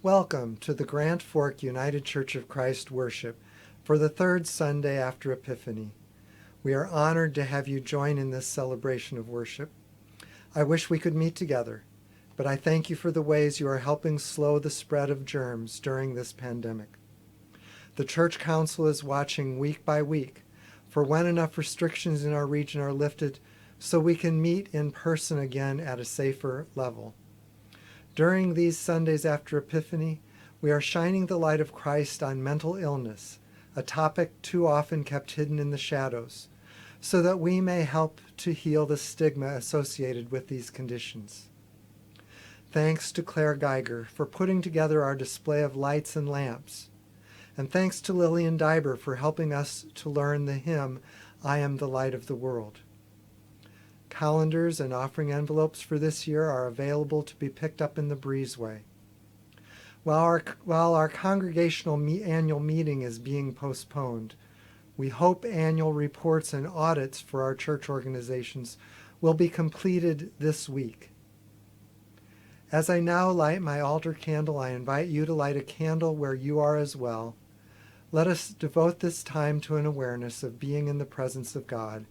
Welcome to the Grantfork United Church of Christ worship for the third Sunday after Epiphany. We are honored to have you join in this celebration of worship. I wish we could meet together, but I thank you for the ways you are helping slow the spread of germs during this pandemic. The Church Council is watching week by week for when enough restrictions in our region are lifted so we can meet in person again at a safer level. During these Sundays after Epiphany, we are shining the light of Christ on mental illness, a topic too often kept hidden in the shadows, so that we may help to heal the stigma associated with these conditions. Thanks to Claire Geiger for putting together our display of lights and lamps, and thanks to Lillian Diber for helping us to learn the hymn, I Am the Light of the World. Calendars and offering envelopes for this year are available to be picked up in the breezeway. While our congregational annual meeting is being postponed, we hope annual reports and audits for our church organizations will be completed this week. As I now light my altar candle, I invite you to light a candle where you are as well. Let us devote this time to an awareness of being in the presence of God.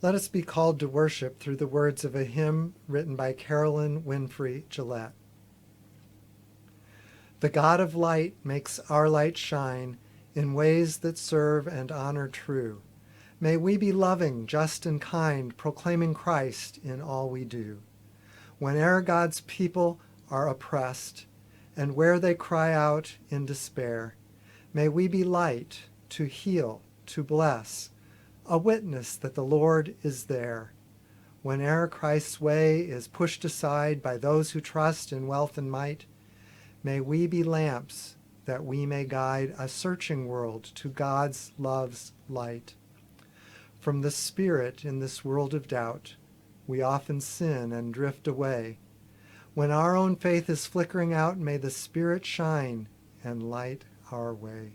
Let us be called to worship through the words of a hymn written by Carolyn Winfrey Gillette. The God of light makes our light shine in ways that serve and honor true. May we be loving, just, and kind, proclaiming Christ in all we do. Whene'er God's people are oppressed, and where they cry out in despair, may we be light to heal, to bless, a witness that the Lord is there. Whene'er Christ's way is pushed aside by those who trust in wealth and might, may we be lamps that we may guide a searching world to God's love's light. From the Spirit in this world of doubt, we often sin and drift away. When our own faith is flickering out, may the Spirit shine and light our way.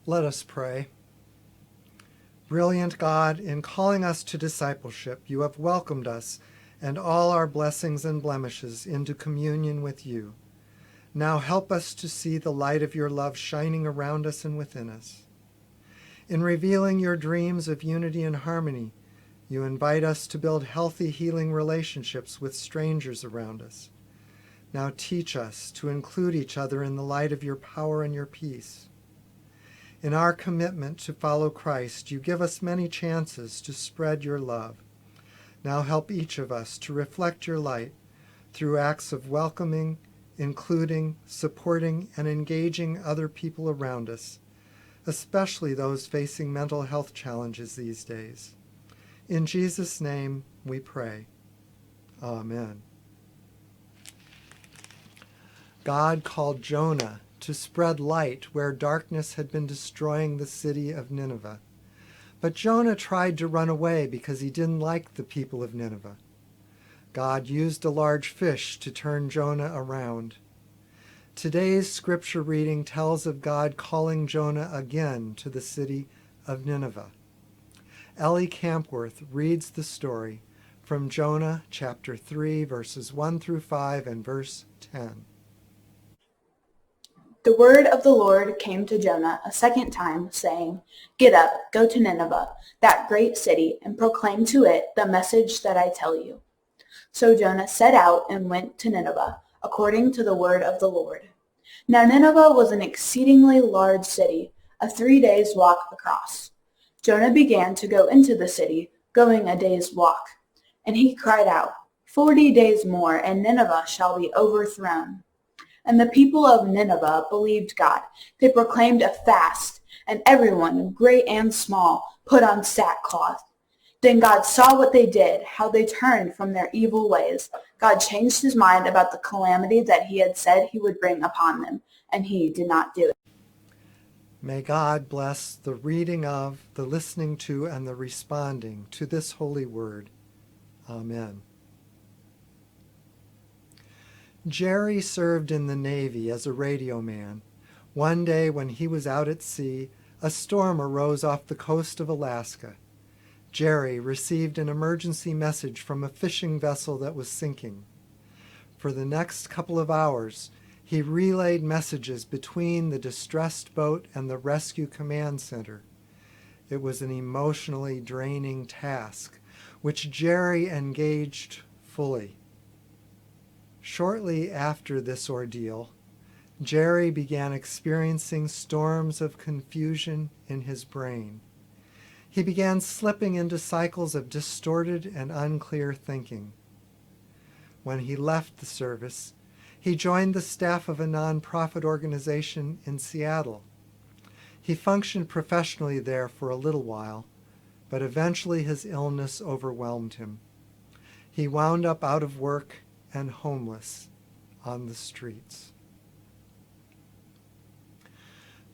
Let us pray. Brilliant God, in calling us to discipleship, you have welcomed us and all our blessings and blemishes into communion with you. Now help us to see the light of your love shining around us and within us. In revealing your dreams of unity and harmony, you invite us to build healthy, healing relationships with strangers around us. Now teach us to include each other in the light of your power and your peace. In our commitment to follow Christ, you give us many chances to spread your love. Now help each of us to reflect your light through acts of welcoming, including, supporting, and engaging other people around us, especially those facing mental health challenges these days. In Jesus' name we pray. Amen. God called Jonah to spread light where darkness had been destroying the city of Nineveh. But Jonah tried to run away because he didn't like the people of Nineveh. God used a large fish to turn Jonah around. Today's scripture reading tells of God calling Jonah again to the city of Nineveh. Ellie Kampwerth reads the story from Jonah chapter 3, verses 1 through 5 and verse 10. The word of the Lord came to Jonah a second time, saying, "Get up, go to Nineveh, that great city, and proclaim to it the message that I tell you." So Jonah set out and went to Nineveh, according to the word of the Lord. Now Nineveh was an exceedingly large city, a 3 days' walk across. Jonah began to go into the city, going a day's walk. And he cried out, 40 days more, and Nineveh shall be overthrown. And the people of Nineveh believed God. They proclaimed a fast, and everyone, great and small, put on sackcloth. Then God saw what they did, how they turned from their evil ways. God changed his mind about the calamity that he had said he would bring upon them, and he did not do it. May God bless the reading of, the listening to, and the responding to this holy word. Amen. Jerry served in the Navy as a radio man. One day when he was out at sea, a storm arose off the coast of Alaska. Jerry received an emergency message from a fishing vessel that was sinking. For the next couple of hours, he relayed messages between the distressed boat and the rescue command center. It was an emotionally draining task, which Jerry engaged fully. Shortly after this ordeal, Jerry began experiencing storms of confusion in his brain. He began slipping into cycles of distorted and unclear thinking. When he left the service, he joined the staff of a nonprofit organization in Seattle. He functioned professionally there for a little while, but eventually his illness overwhelmed him. He wound up out of work and homeless on the streets.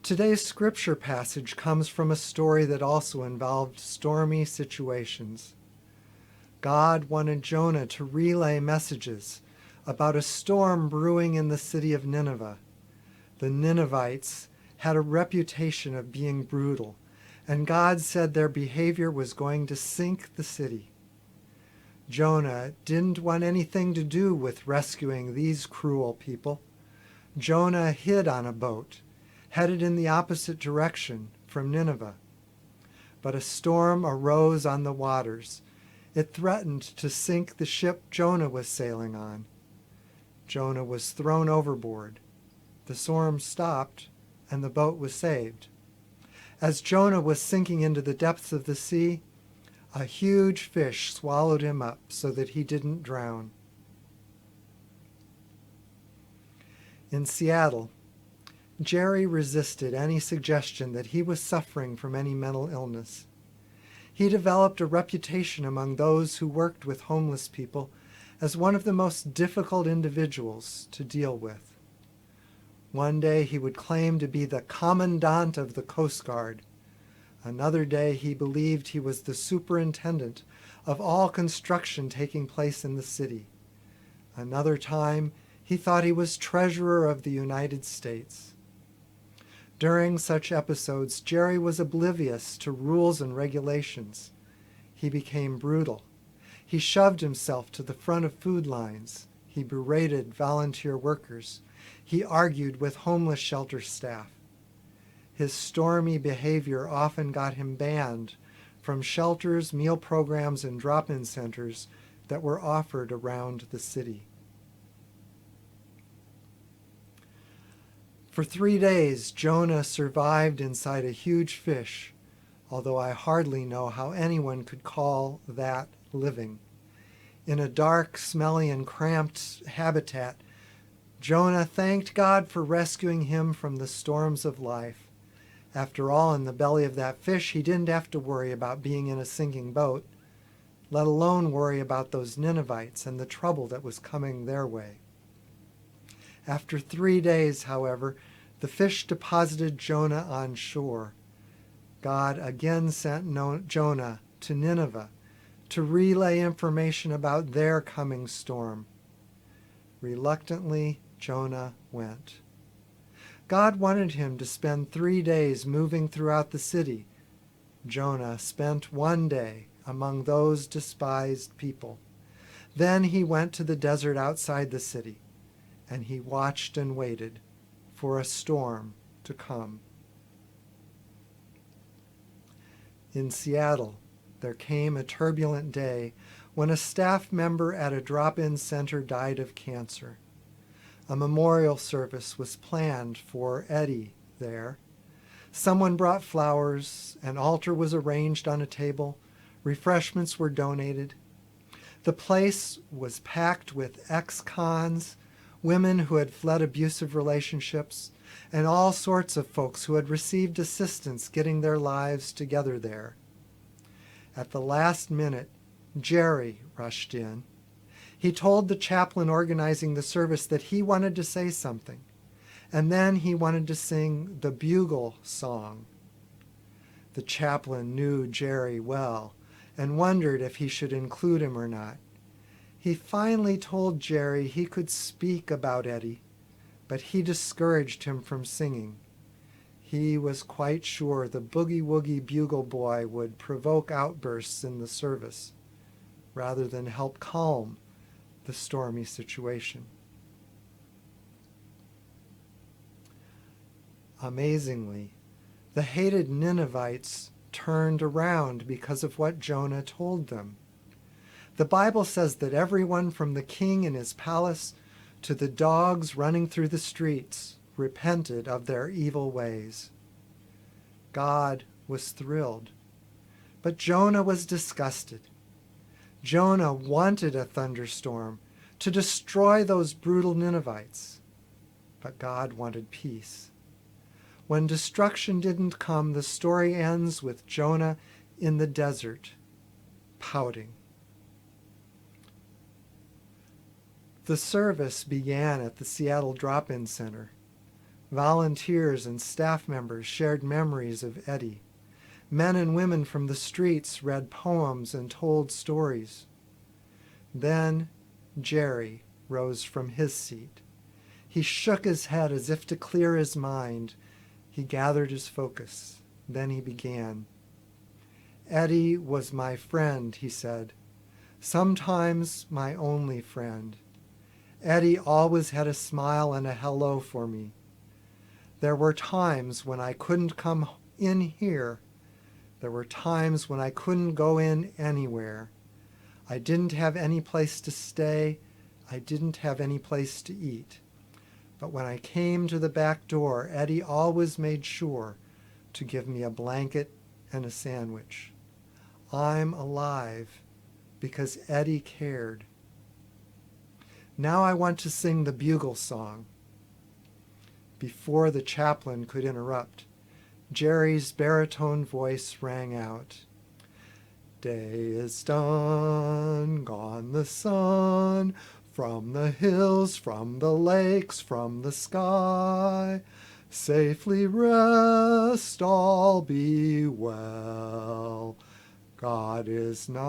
Today's scripture passage comes from a story that also involved stormy situations. God wanted Jonah to relay messages about a storm brewing in the city of Nineveh. The Ninevites had a reputation of being brutal, and God said their behavior was going to sink the city. Jonah didn't want anything to do with rescuing these cruel people. Jonah hid on a boat, headed in the opposite direction from Nineveh. But a storm arose on the waters. It threatened to sink the ship Jonah was sailing on. Jonah was thrown overboard. The storm stopped, and the boat was saved. As Jonah was sinking into the depths of the sea, a huge fish swallowed him up so that he didn't drown. In Seattle, Jerry resisted any suggestion that he was suffering from any mental illness. He developed a reputation among those who worked with homeless people as one of the most difficult individuals to deal with. One day he would claim to be the commandant of the Coast Guard. Another day he believed he was the superintendent of all construction taking place in the city. Another time he thought he was treasurer of the United States. During such episodes, Jerry was oblivious to rules and regulations. He became brutal. He shoved himself to the front of food lines. He berated volunteer workers. He argued with homeless shelter staff. His stormy behavior often got him banned from shelters, meal programs, and drop-in centers that were offered around the city. For 3 days, Jonah survived inside a huge fish, although I hardly know how anyone could call that living. In a dark, smelly, and cramped habitat, Jonah thanked God for rescuing him from the storms of life. After all, in the belly of that fish, he didn't have to worry about being in a sinking boat, let alone worry about those Ninevites and the trouble that was coming their way. After 3 days, however, the fish deposited Jonah on shore. God again sent Jonah to Nineveh to relay information about their coming storm. Reluctantly, Jonah went. God wanted him to spend 3 days moving throughout the city, Jonah spent one day among those despised people. Then he went to the desert outside the city, and he watched and waited for a storm to come. In Seattle, there came a turbulent day when a staff member at a drop-in center died of cancer. A memorial service was planned for Eddie there. Someone brought flowers, an altar was arranged on a table, refreshments were donated. The place was packed with ex-cons, women who had fled abusive relationships, and all sorts of folks who had received assistance getting their lives together there. At the last minute, Jerry rushed in. He told the chaplain organizing the service that he wanted to say something, and then he wanted to sing the bugle song. The chaplain knew Jerry well and wondered if he should include him or not. He finally told Jerry he could speak about Eddie, but he discouraged him from singing. He was quite sure the boogie-woogie bugle boy would provoke outbursts in the service, rather than help calm the stormy situation. Amazingly, the hated Ninevites turned around because of what Jonah told them. The Bible says that everyone from the king in his palace to the dogs running through the streets repented of their evil ways. God was thrilled, but Jonah was disgusted. Jonah wanted a thunderstorm to destroy those brutal Ninevites, but God wanted peace. When destruction didn't come, the story ends with Jonah in the desert, pouting. The service began at the Seattle Drop-In Center. Volunteers and staff members shared memories of Eddie. Men and women from the streets read poems and told stories. Then Jerry rose from his seat. He shook his head as if to clear his mind. He gathered his focus. Then he began. Eddie was my friend, he said. Sometimes my only friend. Eddie always had a smile and a hello for me. There were times when I couldn't come in here. There were times when I couldn't go in anywhere. I didn't have any place to stay. I didn't have any place to eat. But when I came to the back door, Eddie always made sure to give me a blanket and a sandwich. I'm alive because Eddie cared. Now I want to sing the bugle song. Before the chaplain could interrupt, Jerry's baritone voice rang out. Day is done, gone the sun, from the hills, from the lakes, from the sky. Safely rest, all be well. God is nigh.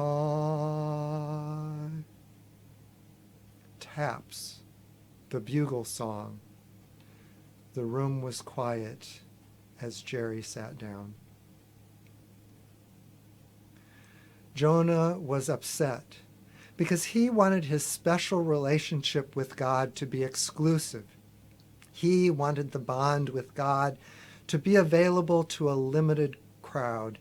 Taps, the bugle song. The room was quiet as Jerry sat down. Jonah was upset because he wanted his special relationship with God to be exclusive. He wanted the bond with God to be available to a limited crowd.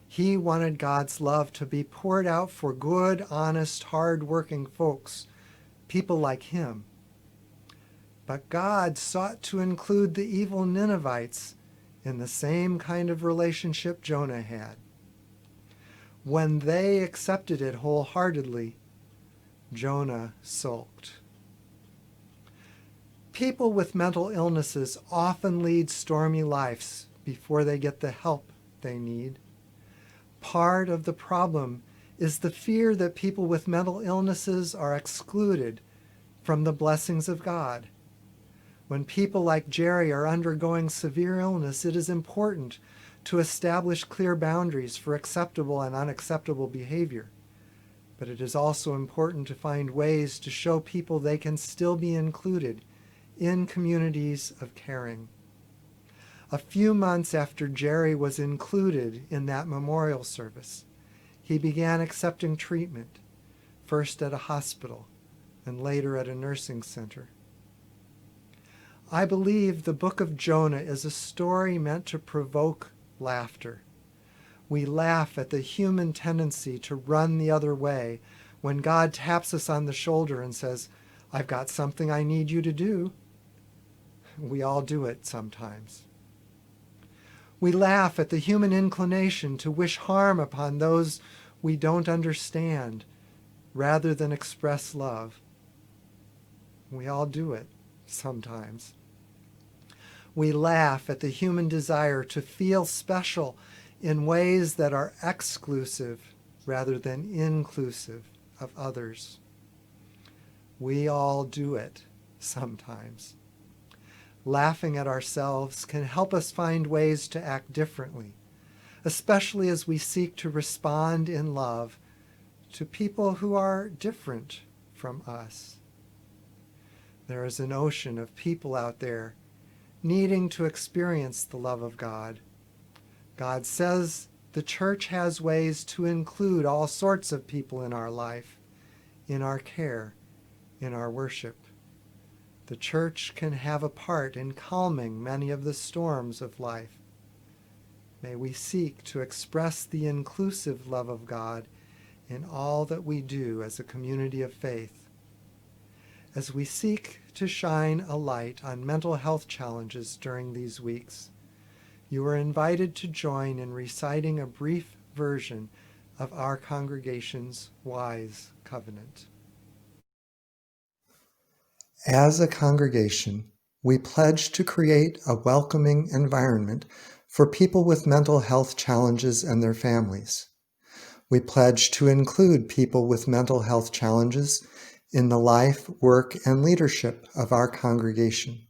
He wanted God's love to be poured out for good, honest, hard-working folks, people like him. But God sought to include the evil Ninevites in the same kind of relationship Jonah had. When they accepted it wholeheartedly, Jonah sulked. People with mental illnesses often lead stormy lives before they get the help they need. Part of the problem is the fear that people with mental illnesses are excluded from the blessings of God. When people like Jerry are undergoing severe illness, it is important to establish clear boundaries for acceptable and unacceptable behavior. But it is also important to find ways to show people they can still be included in communities of caring. A few months after Jerry was included in that memorial service, he began accepting treatment, first at a hospital and later at a nursing center. I believe the book of Jonah is a story meant to provoke laughter. We laugh at the human tendency to run the other way when God taps us on the shoulder and says, "I've got something I need you to do." We all do it sometimes. We laugh at the human inclination to wish harm upon those we don't understand rather than express love. We all do it sometimes. We laugh at the human desire to feel special in ways that are exclusive rather than inclusive of others. We all do it sometimes. Laughing at ourselves can help us find ways to act differently, especially as we seek to respond in love to people who are different from us. There is an ocean of people out there needing to experience the love of God. God says the church has ways to include all sorts of people in our life, in our care, in our worship. The church can have a part in calming many of the storms of life. May we seek to express the inclusive love of God in all that we do as a community of faith. As we seek to shine a light on mental health challenges during these weeks, you are invited to join in reciting a brief version of our congregation's wise covenant. As a congregation, we pledge to create a welcoming environment for people with mental health challenges and their families. We pledge to include people with mental health challenges in the life, work, and leadership of our congregation.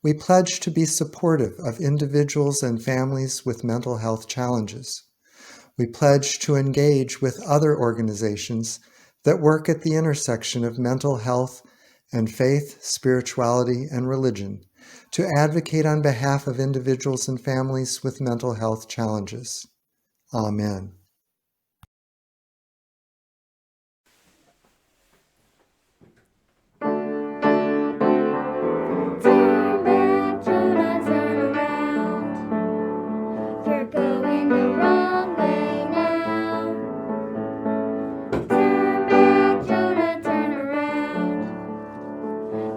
We pledge to be supportive of individuals and families with mental health challenges. We pledge to engage with other organizations that work at the intersection of mental health and faith, spirituality, and religion to advocate on behalf of individuals and families with mental health challenges. Amen. Turn back, Jonah, turn around. You're going the wrong way now. Turn back, Jonah, turn around.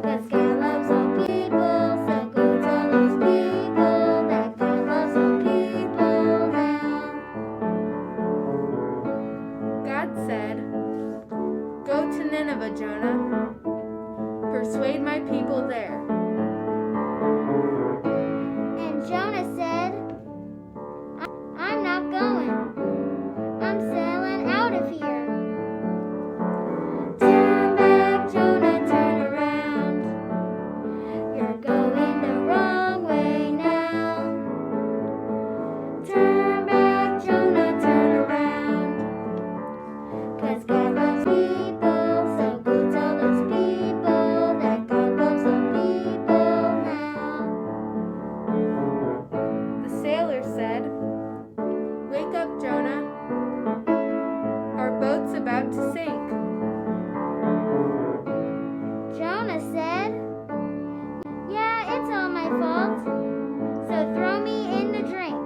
'Cause God loves all people, so go tell those people that God loves all people now. God said, "Go to Nineveh, Jonah. Persuade my people there." And Jonah said, I'm not going. I'm sailing out of here. Turn back, Jonah, turn around. You're going the wrong way now. Turn back, Jonah, turn around. 'Cause God loves people, so go tell those people that God loves all people now. The sailor said, "Wake up, Jonah. Our boat's about to sink." Jonah said, yeah, it's all my fault, so throw me in the drink.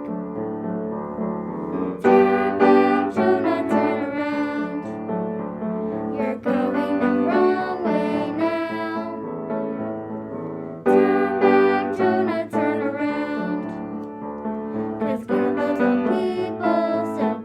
Turn back, Jonah, turn around. You're going the wrong way now. Turn back, Jonah, turn around. 'Cause God loves all people, so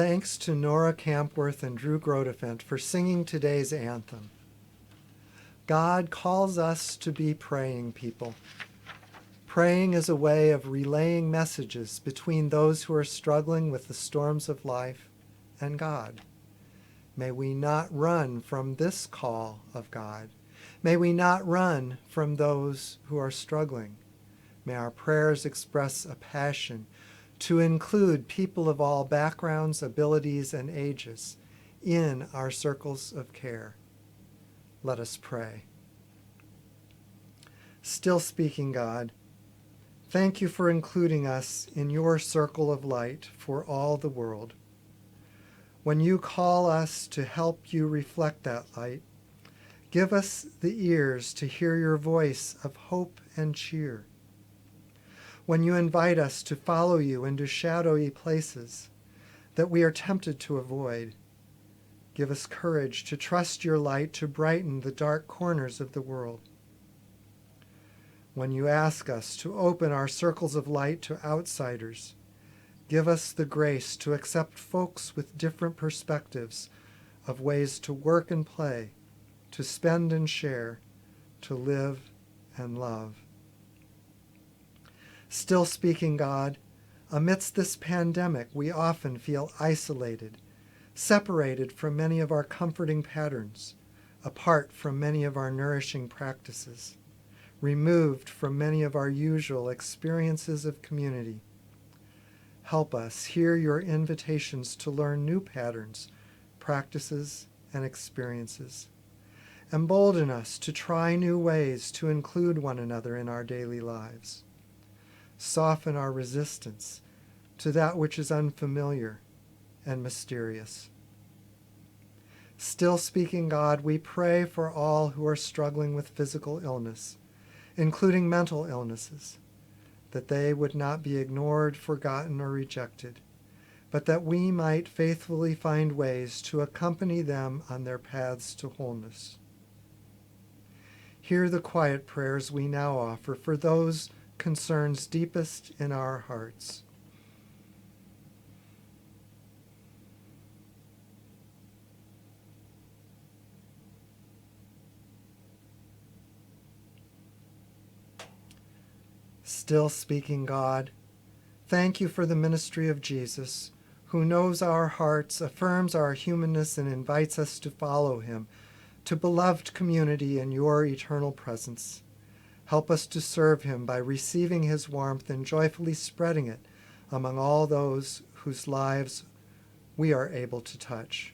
Thanks to Nora Kampwerth and Drew Grotefendt for singing today's anthem. God calls us to be praying people. Praying is a way of relaying messages between those who are struggling with the storms of life and God. May we not run from this call of God. May we not run from those who are struggling. May our prayers express a passion to include people of all backgrounds, abilities, and ages in our circles of care. Let us pray. Still speaking God, thank you for including us in your circle of light for all the world. When you call us to help you reflect that light, give us the ears to hear your voice of hope and cheer. When you invite us to follow you into shadowy places that we are tempted to avoid, give us courage to trust your light to brighten the dark corners of the world. When you ask us to open our circles of light to outsiders, give us the grace to accept folks with different perspectives of ways to work and play, to spend and share, to live and love. Still speaking God, amidst this pandemic, we often feel isolated, separated from many of our comforting patterns, apart from many of our nourishing practices, removed from many of our usual experiences of community. Help us hear your invitations to learn new patterns, practices, and experiences. Embolden us to try new ways to include one another in our daily lives. Soften our resistance to that which is unfamiliar and mysterious. Still speaking God, we pray for all who are struggling with physical illness, including mental illnesses, that they would not be ignored, forgotten, or rejected, but that we might faithfully find ways to accompany them on their paths to wholeness. Hear the quiet prayers we now offer for those concerns deepest in our hearts. Still speaking God, thank you for the ministry of Jesus, who knows our hearts, affirms our humanness, and invites us to follow him, to beloved community in your eternal presence. Help us to serve him by receiving his warmth and joyfully spreading it among all those whose lives we are able to touch.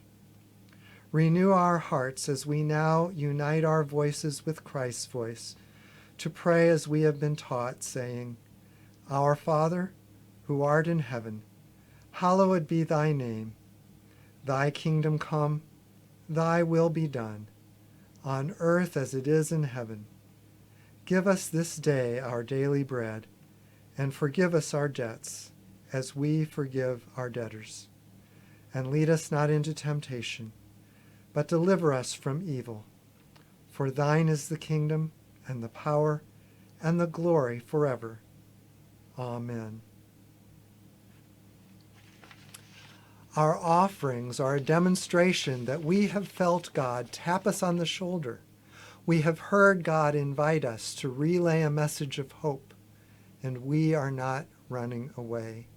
Renew our hearts as we now unite our voices with Christ's voice, to pray as we have been taught, saying, Our Father, who art in heaven, hallowed be thy name. Thy kingdom come, thy will be done, on earth as it is in heaven. Give us this day our daily bread, and forgive us our debts, as we forgive our debtors. And lead us not into temptation, but deliver us from evil. For thine is the kingdom, and the power, and the glory forever. Amen. Our offerings are a demonstration that we have felt God tap us on the shoulder. We have heard God invite us to relay a message of hope, and we are not running away.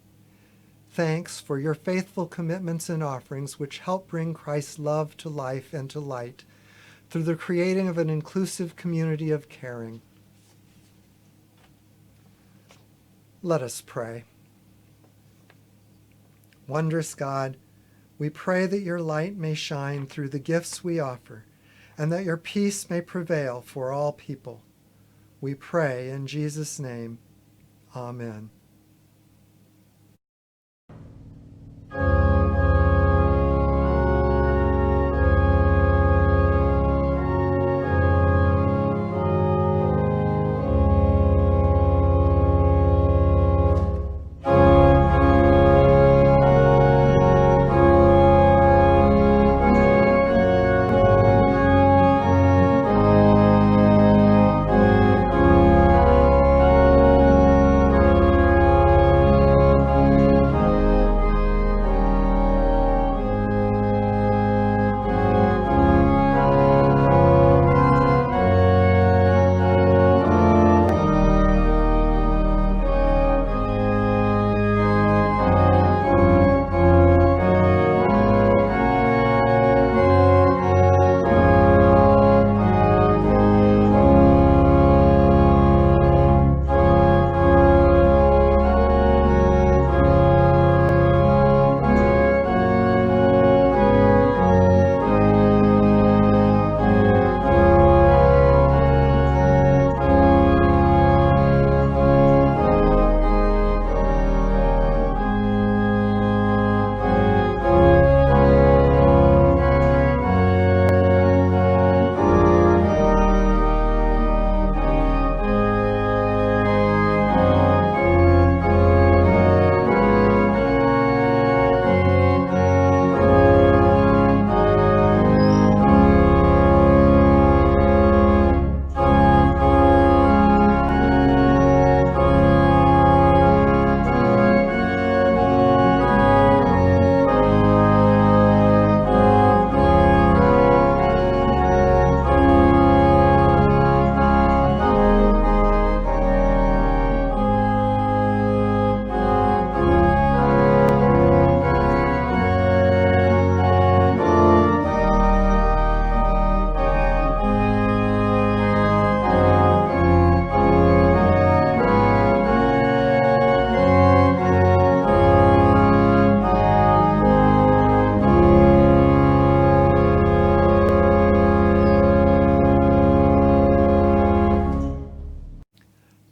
Thanks for your faithful commitments and offerings which help bring Christ's love to life and to light through the creating of an inclusive community of caring. Let us pray. Wondrous God, we pray that your light may shine through the gifts we offer, and that your peace may prevail for all people. We pray in Jesus' name. Amen.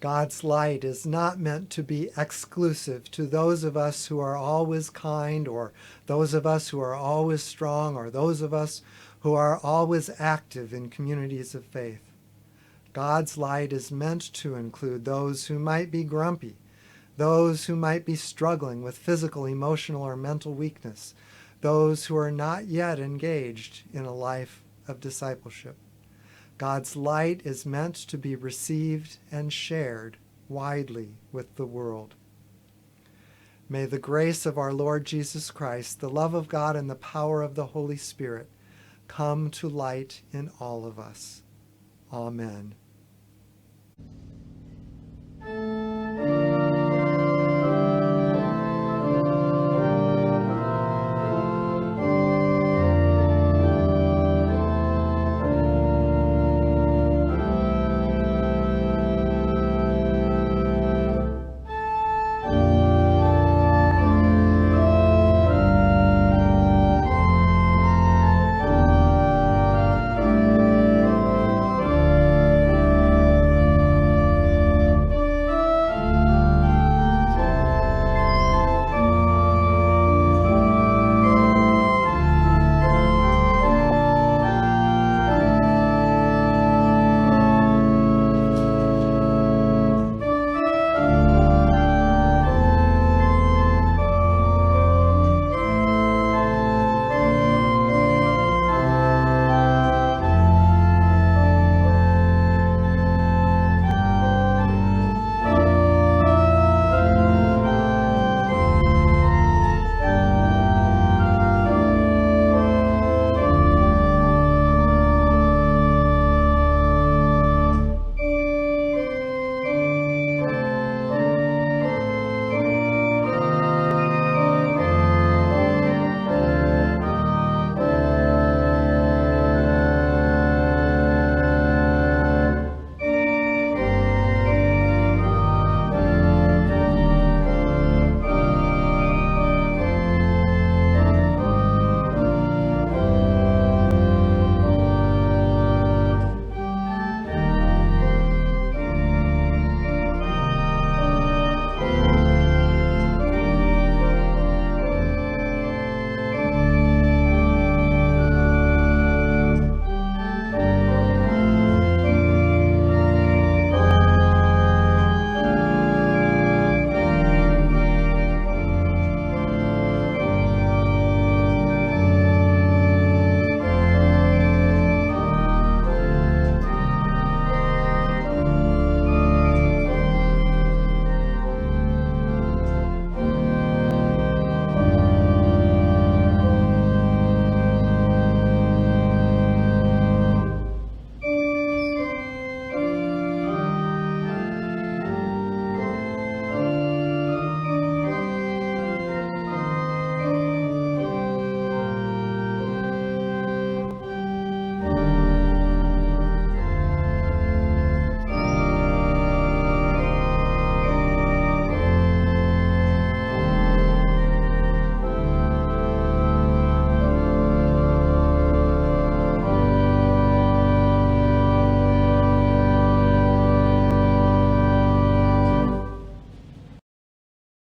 God's light is not meant to be exclusive to those of us who are always kind, or those of us who are always strong, or those of us who are always active in communities of faith. God's light is meant to include those who might be grumpy, those who might be struggling with physical, emotional, or mental weakness, those who are not yet engaged in a life of discipleship. God's light is meant to be received and shared widely with the world. May the grace of our Lord Jesus Christ, the love of God, and the power of the Holy Spirit come to light in all of us. Amen.